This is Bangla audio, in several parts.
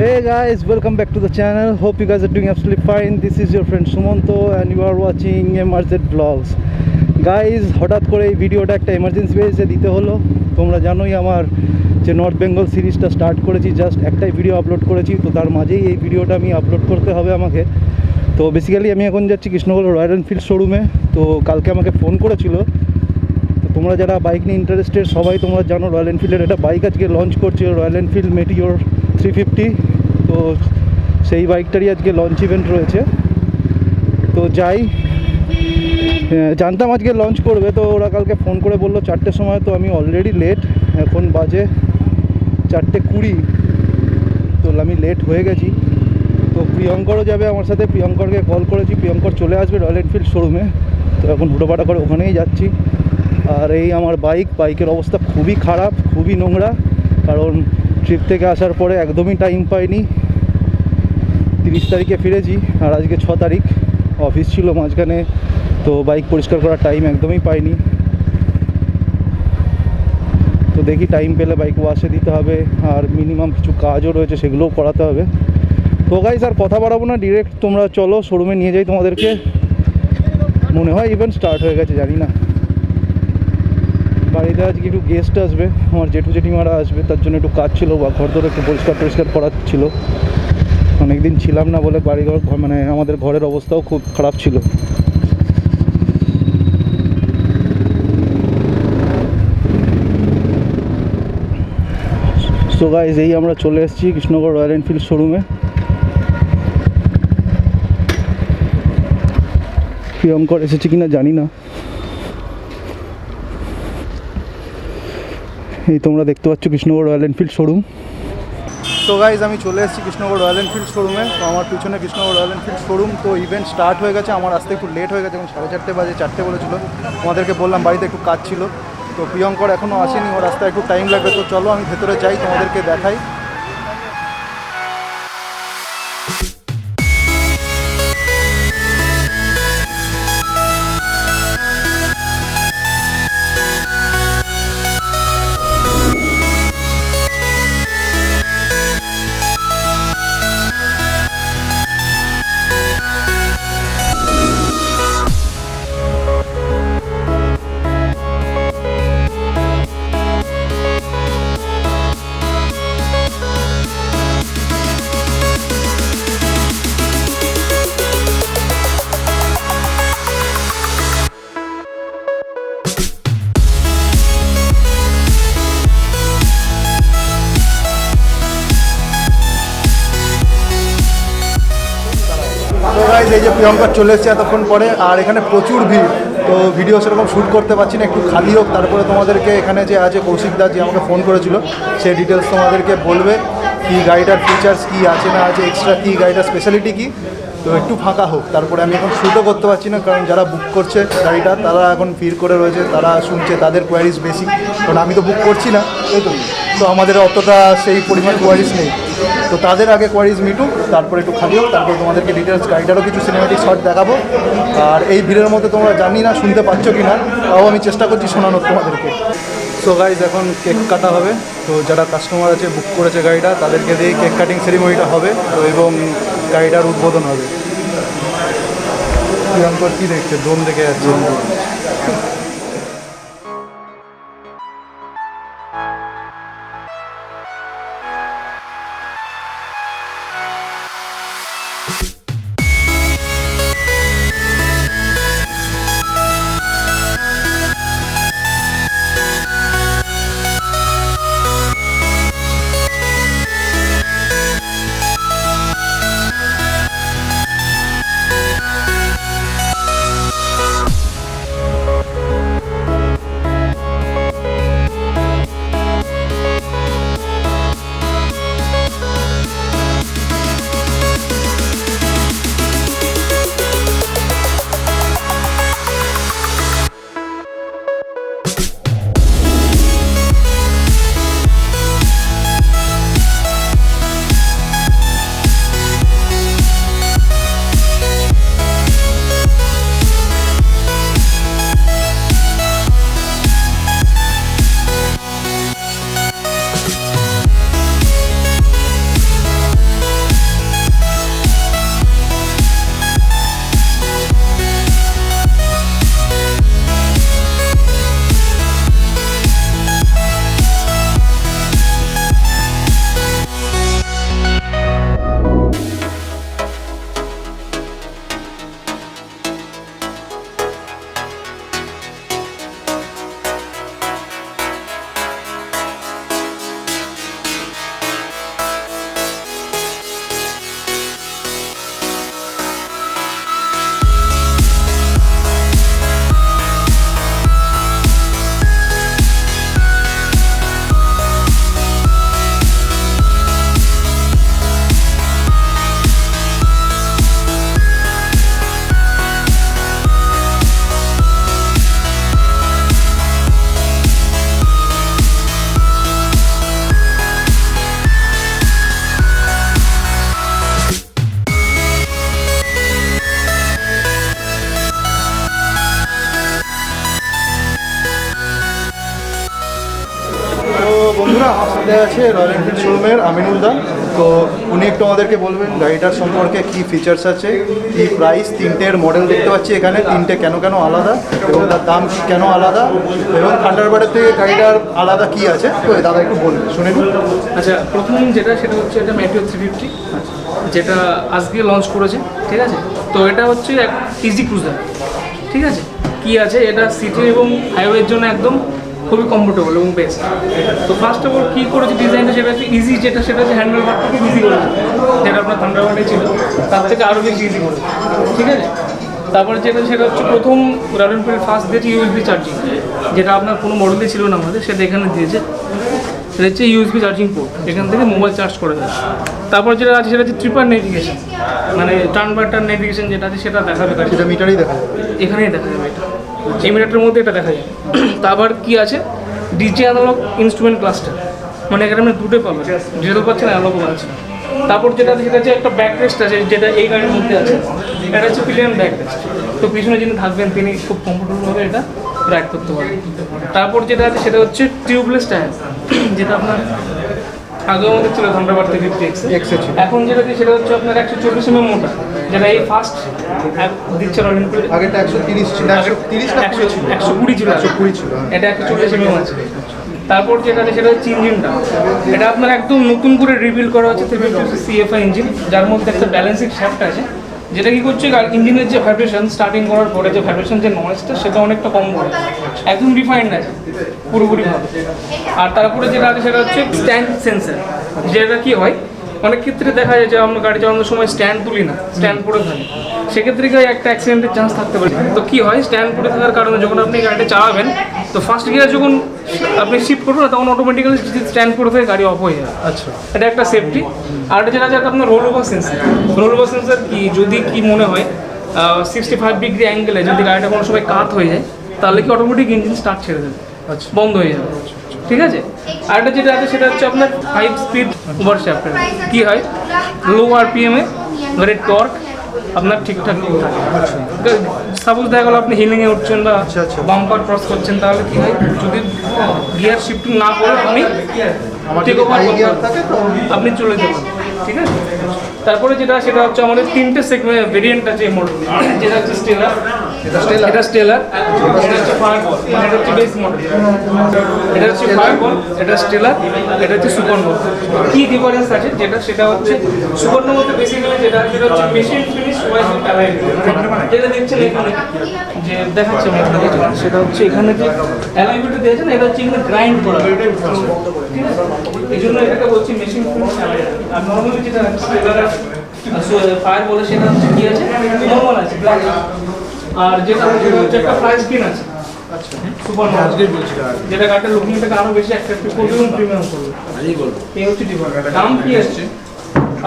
Hey guys, welcome back to the channel. Hope you guys are doing absolutely fine. This is your friend Sumanto and you are watching MRzVLOGS. Guys, হঠাৎ করে এই ভিডিওটা একটা এমার্জেন্সি বেসে দিতে হলো। তোমরা জানোই আমার যে নর্থ বেঙ্গল সিরিজটা স্টার্ট করেছি, জাস্ট একটাই ভিডিও আপলোড করেছি, তো তার মাঝেই এই ভিডিওটা আমি আপলোড করতে হবে আমাকে। তো বেসিক্যালি আমি এখন যাচ্ছি কৃষ্ণনগর রয়্যাল এনফিল্ড শোরুমে। তো কালকে আমাকে ফোন করেছিল। তো তোমরা যারা বাইক নিয়ে ইন্টারেস্টেড সবাই তোমরা জানো রয়্যাল এনফিল্ডের একটা বাইক আজকে লঞ্চ করছে, রয়্যাল এনফিল্ড মেটিওর 350। তো সেই বাইকটারই আজকে লঞ্চ ইভেন্ট রয়েছে। তো যাই, জানতাম আজকে লঞ্চ করবে, তো ওরা কালকে ফোন করে বললো 4টের সময়। তো আমি অলরেডি লেট, এখন বাজে 4:20। তো আমি লেট হয়ে গেছি। তো প্রিয়ঙ্করও যাবে আমার সাথে, প্রিয়ঙ্করকে কল করেছি, প্রিয়ঙ্কর চলে আসবে রয়্যাল এনফিল্ড শোরুমে। তো এখন হুটোপাটা করে ওখানেই যাচ্ছি। আর এই আমার বাইকের অবস্থা খুবই খারাপ, খুবই নোংরা, কারণ ট্রিপ থেকে আসার পরে একদমই টাইম পাইনি। 30 তারিখে ফিরেছি আর আজকে 6 তারিখ, অফিস ছিল মাঝখানে, তো বাইক পরিষ্কার করার টাইম একদমই পাইনি। তো দেখি টাইম পেলে বাইক ওয়াশে দিতে হবে, আর মিনিমাম কিছু কাজও রয়েছে সেগুলোও করাতে হবে। তো গাইস আর কথা বাড়াবো না, ডিরেক্ট তোমরা চলো শোরুমে নিয়ে যাই তোমাদেরকে। মনে হয় ইভেন্ট স্টার্ট হয়ে গেছে, জানি না। বাড়িতে আজকে একটু গেস্ট আসবে, আমার জেঠু জেঠিমারা আসবে, তার জন্য একটু কাজ ছিল, বা ঘর ধরে একটু পরিষ্কার করার ছিল। অনেকদিন ছিলাম না বলে বাড়িঘর মানে আমাদের ঘরের অবস্থাও খুব খারাপ ছিল। সো গাইস এই আমরা চলে এসেছি কৃষ্ণনগর রয়্যাল এনফিল্ড শোরুমে। প্রিয়ঙ্কর এসেছে কিনা জানি না। এই তোমরা দেখতে পাচ্ছ কৃষ্ণনগর রয়্যাল এনফিল্ড শোরুম। তো গাইজ আমি চলে এসেছি কৃষ্ণনগর রয়্যাল এনফিল্ড শোরুমে। তো আমার পিছনে কৃষ্ণনগর রয়্যাল এনফিল্ড শোরুম। তো ইভেন্ট স্টার্ট হয়ে গেছে, আমার আসতে একটু লেট হয়ে গেছে, এখন 4:30 বাজে, 4টে বলেছিল। তোমাদেরকে বললাম বাড়িতে একটু কাজ ছিল। তো প্রিয়ঙ্কর এখনও আসেনি, ওর রাস্তায় একটু টাইম লাগবে। তো চলো আমি ভেতরে যাই, তোমাদেরকে দেখাই। তো গাইজ এই যে প্রিয়ঙ্কর চলে এসেছে এতক্ষণ পরে, আর এখানে প্রচুর ভিড়। তো ভিডিও সেরকম শ্যুট করতে পারছি না, একটু খালি হোক, তারপরে তোমাদেরকে এখানে যে আছে কৌশিক দা, যে আমাকে ফোন করেছিল, সেই ডিটেলস তোমাদেরকে বলবে, কি গাড়িটার ফিচার্স কী আছে না আছে, এক্সট্রা কী, গাড়িটার স্পেশালিটি কী। তো একটু ফাঁকা হোক, তারপরে আমি এখন শ্যুটও করতে পারছি না, কারণ যারা বুক করছে গাড়িটা তারা এখন ভিড় করে রয়েছে, তারা শুনছে, তাদের কোয়ারিজ বেশি, কারণ আমি তো বুক করছি না। তো আমাদের অতটা সেই পরিমাণ কোয়ারিজ নেই। তো তাদের আগে কোয়ারিজ মিটুক, তারপরে একটু খালি হোক, তারপরে তোমাদেরকে ডিটেলস গাড়িটারও কিছু সিনেমেটিক শট দেখাবো। আর এই ভিড়ের মধ্যে তোমরা জানি না শুনতে পাচ্ছ কি না, তাও আমি চেষ্টা করছি শোনানোর তোমাদেরকে। সো গাইজ এখন কেক কাটা হবে। তো যারা কাস্টমার আছে বুক করেছে গাড়িটা, তাদেরকে দিয়ে কেক কাটিং সেরিমনিটা হবে। তো এবং গাড়িটার উদ্বোধন হবে। প্রিয়ঙ্কর কী দেখছে, ড্রোন দেখে যাচ্ছে। আছে রয়্যাল এনফিল্ড শোরুমের আমিনুল দা। তো উনি একটু আমাদেরকে বলবেন গাড়িটার সম্পর্কে কী ফিচার্স আছে, কী প্রাইস, তিনটের মডেল দেখতে পাচ্ছি এখানে, তিনটে কেন কেন আলাদা এবং তার দাম কেন আলাদা এবং থান্ডারবার্ডের থেকে গাড়িটার আলাদা কী আছে, তো দাদা একটু বলবেন শুনে নিন। আচ্ছা, প্রথম যেটা সেটা হচ্ছে এটা মেটিওর 350, যেটা আজকে লঞ্চ করেছে, ঠিক আছে। তো এটা হচ্ছে এক ইজি ক্রুজার, ঠিক আছে। কি আছে, এটা সিটি এবং হাইওয়ের জন্য একদম খুবই কমফোর্টেবল এবং বেস্ট। তো ফার্স্ট অফ অল কী করেছে ডিজাইনটা, সেটা হচ্ছে ইজি, সেটা হচ্ছে হ্যান্ডেল বারটা খুব ইজি করেছে, যেটা আপনার থান্ডারবার্ডে ছিল তার থেকে আরও বেশি ইজি করেছে, ঠিক আছে। তারপরে সেটা হচ্ছে প্রথম রয়্যাল এনফিল্ড ফার্স্ট দিয়েছে ইউএসবি চার্জিং, যেটা আপনার কোনো মডেলে ছিল না আমাদের, সেটা এখানে দিয়েছে। সেটা হচ্ছে ইউএসবি চার্জিং পোর্ট, এখান থেকে মোবাইল চার্জ করে দেয়। তারপর যেটা আছে সেটা হচ্ছে ট্রিপার নেভিগেশন, মানে টার্ন বাই টার্ন নেভিগেশন যেটা আছে সেটা দেখাবে, সেটা মিটারেই দেখা যাবে, এখানেই দেখা যাবে, এটা এই মিটারের মধ্যে এটা দেখা যাবে। তারপর কি আছে, ডিজে অ্যানালগ ইনস্ট্রুমেন্ট ক্লাস্টার, মানে এখানে আপনি দুটোই পাবেন, ডিজিটাল পাচ্ছেন, অ্যানালগও আছে। তারপর যেটা আছে সেটা হচ্ছে একটা ব্যাক রেস্ট আছে, যেটা এই গাড়ির মধ্যে আছে, এটা হচ্ছে পিলিয়ন ব্যাক রেস্ট। তো পিছনে যিনি থাকবেন তিনি খুব কমফোর্টেবলভাবে এটা রাইড করতে পারবেন। তারপর যেটা আছে সেটা হচ্ছে টিউবলেস টায়ার, যেটা আপনার আগে আমাদের ছিল থান্ডারবার্ড 350X, এখন যেটা দিয়ে সেটা হচ্ছে আপনার 140 mm মোটর, যেটা এই ফার্স্ট দিচ্ছে রয়্যাল এনফিল্ড। আগেটা 130 ছিল, 120 ছিল, 120 ছিল, এটা 140 mm আছে। তারপর যেটা আছে সেটা হচ্ছে ইঞ্জিনটা, এটা আপনার একদম নতুন করে রিবিল্ড করা হচ্ছে 350 CFI ইঞ্জিন, যার মধ্যে একটা ব্যালেন্সিং শ্যাফট আছে, যেটা কি করছে ইঞ্জিনের যে ভাইব্রেশন স্টার্টিং করার পরে যে ভাইব্রেশন যে নয়েজটা সেটা অনেকটা কম করে, একদম রিফাইন্ড আছে পুরোপুরিভাবে। আর তারপরে যেটা আছে সেটা হচ্ছে স্ট্যান্ড সেন্সার, যেটা কি হয় অনেক ক্ষেত্রে দেখা যায় যে আমরা গাড়ি চালানোর সময় স্ট্যান্ড তুলি না, স্ট্যান্ড পড়ে থাকে, সেক্ষেত্রে কি একটা অ্যাক্সিডেন্টের চান্স থাকতে পারে। তো কি হয়, স্ট্যান্ড পড়ে থাকার কারণে যখন আপনি গাড়িটা চালাবেন, তো ফার্স্ট গিয়ার যখন আপনি শিফট করবেন না, তখন অটোমেটিক্যালি যদি স্ট্যান্ড পড়ে থাকে গাড়ি অফ হয়ে যাবে। আচ্ছা, এটা একটা সেফটি। আর এটা যেটা আছে আপনার roll over sensor. Roll over sensor কি, যদি কি মনে হয় 65 ডিগ্রি অ্যাঙ্গেলে যদি গাড়িটা কোনো সময় কাত হয়ে যায়, তাহলে কি অটোমেটিক ইঞ্জিন স্টার্ট ছেড়ে দেবে, বন্ধ হয়ে যাবে, ঠিক আছে। আর এটা যেটা আছে সেটা হচ্ছে আপনার 5 স্পিড ওভারশ্যাফট। কি হয়, লো আরপিএমে গাড়ির টর্ক আপনার ঠিকঠাক থাকে। সাপোজ দেখা গেলো আপনি হিলিংয়ে উঠছেন বা বাম্পার ক্রস করছেন, তাহলে কি হয়, যদি গিয়ার শিফটিং না করে আপনি চলে যাবেন, ঠিক আছে। তারপরে যেটা সেটা হচ্ছে আমাদের 3টে সেগমেন্ট ভেরিয়েন্ট আছে এই মডেল, যেটা হচ্ছে স্টেলার, এটা স্টেলার, এটা হচ্ছে ফায়ারবল, এটা হচ্ছে বেস মডেল, এটা হচ্ছে ফায়ারবল, এটা স্টেলার, এটা হচ্ছে সুপারনোভা। কি ডিফারেন্স আছে যেটা, সেটা হচ্ছে সুপারনোভাতে বেসিক্যালি যেটা হচ্ছে মেশিন ফিনিশ ওয়াইজ অ্যালাইন, যেটা দেখছেন এখানে যে দেখাচ্ছে আপনাদের, সেটা হচ্ছে এখানে যে অ্যালাইনমেন্ট দিয়েছেন, এটা হচ্ছে এখানে গ্রাইন্ড করা, ঠিক আছে। এই জন্য এটাকে বলছি মেশিন ফিনিশ অ্যালাইন। আর নর্মালি যেটা স্টেলার ফায়ার বলে সেটা হচ্ছে কি আছে, নর্মাল আছে ব্ল্যাক। আর যেটা হচ্ছে একটা ফ্লাই স্ক্রিন আছে, আচ্ছা সুপারনোভা, যেটা গাড়িটার লুকিংটাকে আরো বেশি অ্যাট্রাক্টিভ করবে এবং প্রিমিয়াম করবে, এই হচ্ছে ডিফারেন্স। দাম কি আসছে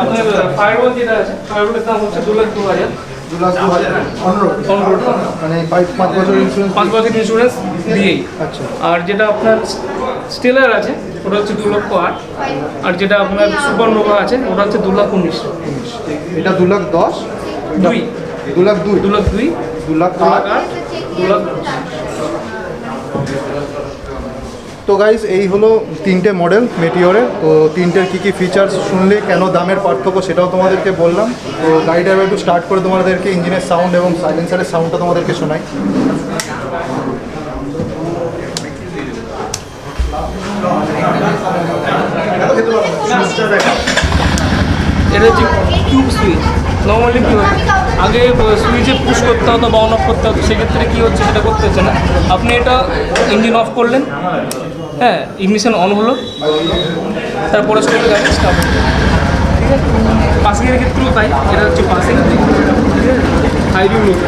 আপনার ফায়ারবল যেটা আছে, ফায়ারবলের দাম হচ্ছে 2,02,000, 2,15,000 মানে 5 বছর ইন্স্যুরেন্স, 5 বছর ইন্স্যুরেন্স দিয়েই। আচ্ছা। আর যেটা আপনার স্টেলার আছে ওটা হচ্ছে 2,08,000, আর যেটা আপনার সুপারনোভা আছে ওটা হচ্ছে 2,19,000। এটা 2,10,000, 2,02,000, 2,08,000। তো গাইজ এই হলো 3টে মডেল মেটিওরের। তো 3টের কী কী ফিচার্স শুনলে, কেন দামের পার্থক্য সেটাও তোমাদেরকে বললাম। তো গাড়িটা এবার একটু স্টার্ট করে তোমাদেরকে ইঞ্জিনের সাউন্ড এবং সাইলেন্সারের সাউন্ডটা তোমাদেরকে শোনাই। এটা হচ্ছে টিউব সুইচ। নর্মালি কী হচ্ছে, আগে সুইচে পুশ করতে হতো বা অন অফ করতে হতো, সেক্ষেত্রে কী হচ্ছে সেটা করতে হচ্ছে না। আপনি এটা ইঞ্জিন অফ করলেন, হ্যাঁ ইগনিশন অন হলো, তারপরে স্টোরে গাড়ি স্টার্ট হলো, ঠিক আছে। পাসিংয়ের ক্ষেত্রেও তাই, এটা হচ্ছে পাসিং, ঠিক আছে, হাই ভিউ লোক।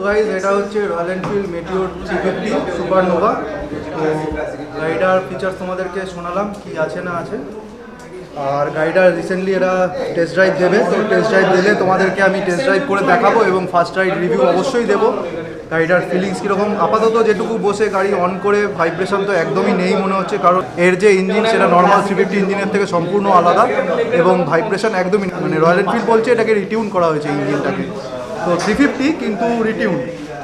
গাইজ এটা হচ্ছে রয়্যাল এনফিল্ড মেটিওর 350 সুপারনোভা। তো গাড়িটার ফিচার্স তোমাদেরকে শোনালাম কি আছে না আছে। আর গাড়িটা রিসেন্টলি এরা টেস্ট ড্রাইভ দেবে, তো টেস্ট ড্রাইভ দিলে তোমাদেরকে আমি টেস্ট ড্রাইভ করে দেখাবো এবং ফার্স্ট রাইড রিভিউ অবশ্যই দেবো। গাড়িটার ফিলিংস কীরকম, আপাতত যেটুকু বসে গাড়ি অন করে ভাইব্রেশন তো একদমই নেই মনে হচ্ছে, কারণ এর যে ইঞ্জিন সেটা নর্মাল 350 ইঞ্জিনের থেকে সম্পূর্ণ আলাদা এবং ভাইব্রেশন একদমই মানে রয়্যাল এনফিল্ড বলছে এটাকে রিটিউন করা হয়েছে ইঞ্জিনটাকে, তো 350 কিন্তু রিটিউন,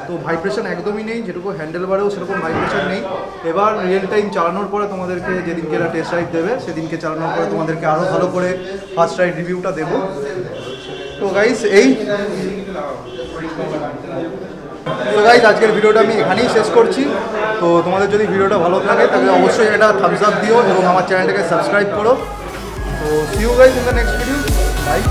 তো ভাইব্রেশন একদমই নেই, যেটুকু হ্যান্ডেল বারেও সেরকম ভাইব্রেশন নেই। এবার রিয়েল টাইম চালানোর পরে তোমাদেরকে যেদিনকে এরা টেস্ট রাইড দেবে সেদিনকে চালানোর পরে তোমাদেরকে আরও ভালো করে ফার্স্ট রাইড রিভিউটা দেবো। তো গাইস আজকের ভিডিওটা আমি এখানেই শেষ করছি। তো তোমাদের যদি ভিডিওটা ভালো লাগে তাহলে অবশ্যই এটা থামস আপ দিও এবং আমার চ্যানেলটাকে সাবস্ক্রাইব করো। তো see you guys in the next video, by.